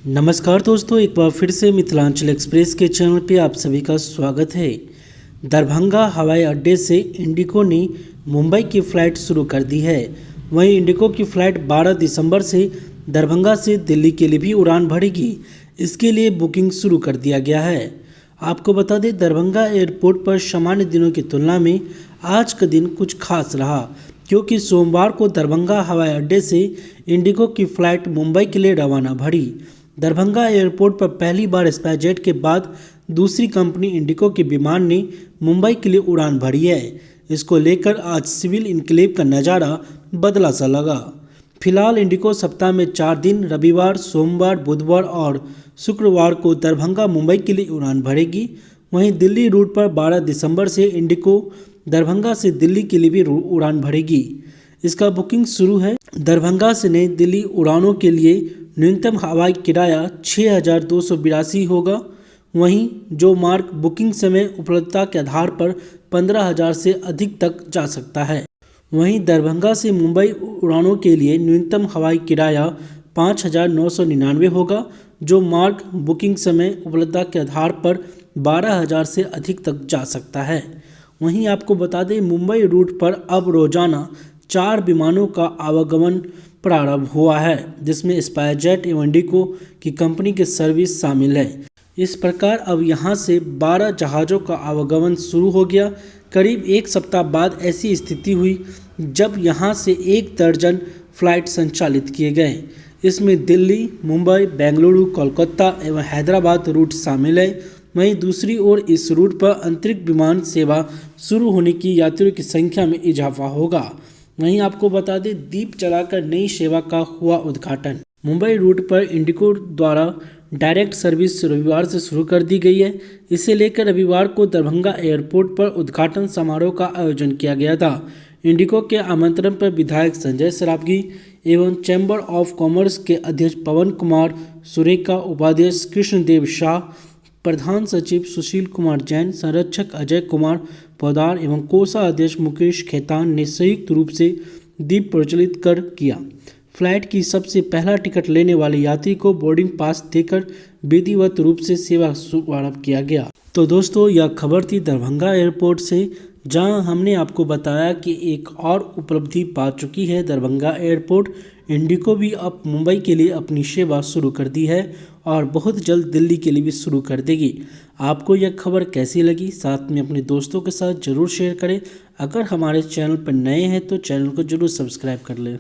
नमस्कार दोस्तों, एक बार फिर से मिथिलांचल एक्सप्रेस के चैनल पे आप सभी का स्वागत है। दरभंगा हवाई अड्डे से इंडिगो ने मुंबई की फ़्लाइट शुरू कर दी है। वहीं इंडिगो की फ़्लाइट 12 दिसंबर से दरभंगा से दिल्ली के लिए भी उड़ान भरेगी। इसके लिए बुकिंग शुरू कर दिया गया है। आपको बता दें, दरभंगा एयरपोर्ट पर सामान्य दिनों की तुलना में आज का दिन कुछ खास रहा, क्योंकि सोमवार को दरभंगा हवाई अड्डे से इंडिगो की फ़्लाइट मुंबई के लिए रवाना भरी। दरभंगा एयरपोर्ट पर पहली बार स्पाइसजेट के बाद दूसरी कंपनी इंडिगो के विमान ने मुंबई के लिए उड़ान भरी है। इसको लेकर आज सिविल इनक्लेव का नज़ारा बदला सा लगा। फिलहाल इंडिगो सप्ताह में 4 दिन रविवार, सोमवार, बुधवार और शुक्रवार को दरभंगा मुंबई के लिए उड़ान भरेगी। वहीं दिल्ली रूट पर 12 दिसंबर से इंडिगो दरभंगा से दिल्ली के लिए भी उड़ान भरेगी। इसका बुकिंग शुरू है। दरभंगा से नई दिल्ली उड़ानों के लिए न्यूनतम हवाई किराया 6,282 होगा। वहीं जो मार्ग बुकिंग समय उपलब्धता के आधार पर 15,000 से अधिक तक जा सकता है। वहीं दरभंगा से मुंबई उड़ानों के लिए न्यूनतम हवाई किराया 5,999 होगा। जो मार्ग बुकिंग समय उपलब्धता के आधार पर 12,000 से अधिक तक जा सकता है। वहीं आपको बता दें, मुंबई रूट पर अब रोजाना 4 विमानों का आवागमन प्रारंभ हुआ है, जिसमें स्पाइसजेट एवं इंडिगो की कंपनी के सर्विस शामिल है। इस प्रकार अब यहां से 12 जहाज़ों का आवागमन शुरू हो गया। करीब एक सप्ताह बाद ऐसी स्थिति हुई जब यहां से 1 दर्जन फ्लाइट संचालित किए गए। इसमें दिल्ली, मुंबई, बेंगलुरु, कोलकाता एवं हैदराबाद रूट शामिल है। वहीं दूसरी ओर इस रूट पर अंतरिक्ष विमान सेवा शुरू होने की यात्रियों की संख्या में इजाफा होगा। वहीं आपको बता दें, दीप जलाकर नई सेवा का हुआ उद्घाटन। मुंबई रूट पर इंडिगो द्वारा डायरेक्ट सर्विस रविवार से शुरू कर दी गई है। इसे लेकर रविवार को दरभंगा एयरपोर्ट पर उद्घाटन समारोह का आयोजन किया गया था। इंडिगो के आमंत्रण पर विधायक संजय सरावगी एवं चैम्बर ऑफ कॉमर्स के अध्यक्ष पवन कुमार सुरेका, उपाध्यक्ष कृष्णदेव शाह, प्रधान सचिव सुशील कुमार जैन, संरक्षक अजय कुमार पोदार एवं कोषाध्यक्ष मुकेश खेतान ने संयुक्त रूप से दीप प्रज्वलित कर किया। फ्लाइट की सबसे पहला टिकट लेने वाले यात्री को बोर्डिंग पास देकर विधिवत रूप से सेवा शुभारंभ किया गया। तो दोस्तों, यह खबर थी दरभंगा एयरपोर्ट से, जहां हमने आपको बताया कि एक और उपलब्धि पा चुकी है दरभंगा एयरपोर्ट। इंडिगो भी अब मुंबई के लिए अपनी सेवा शुरू कर दी है और बहुत जल्द दिल्ली के लिए भी शुरू कर देगी। आपको यह खबर कैसी लगी, साथ में अपने दोस्तों के साथ ज़रूर शेयर करें। अगर हमारे चैनल पर नए हैं तो चैनल को ज़रूर सब्सक्राइब कर लें।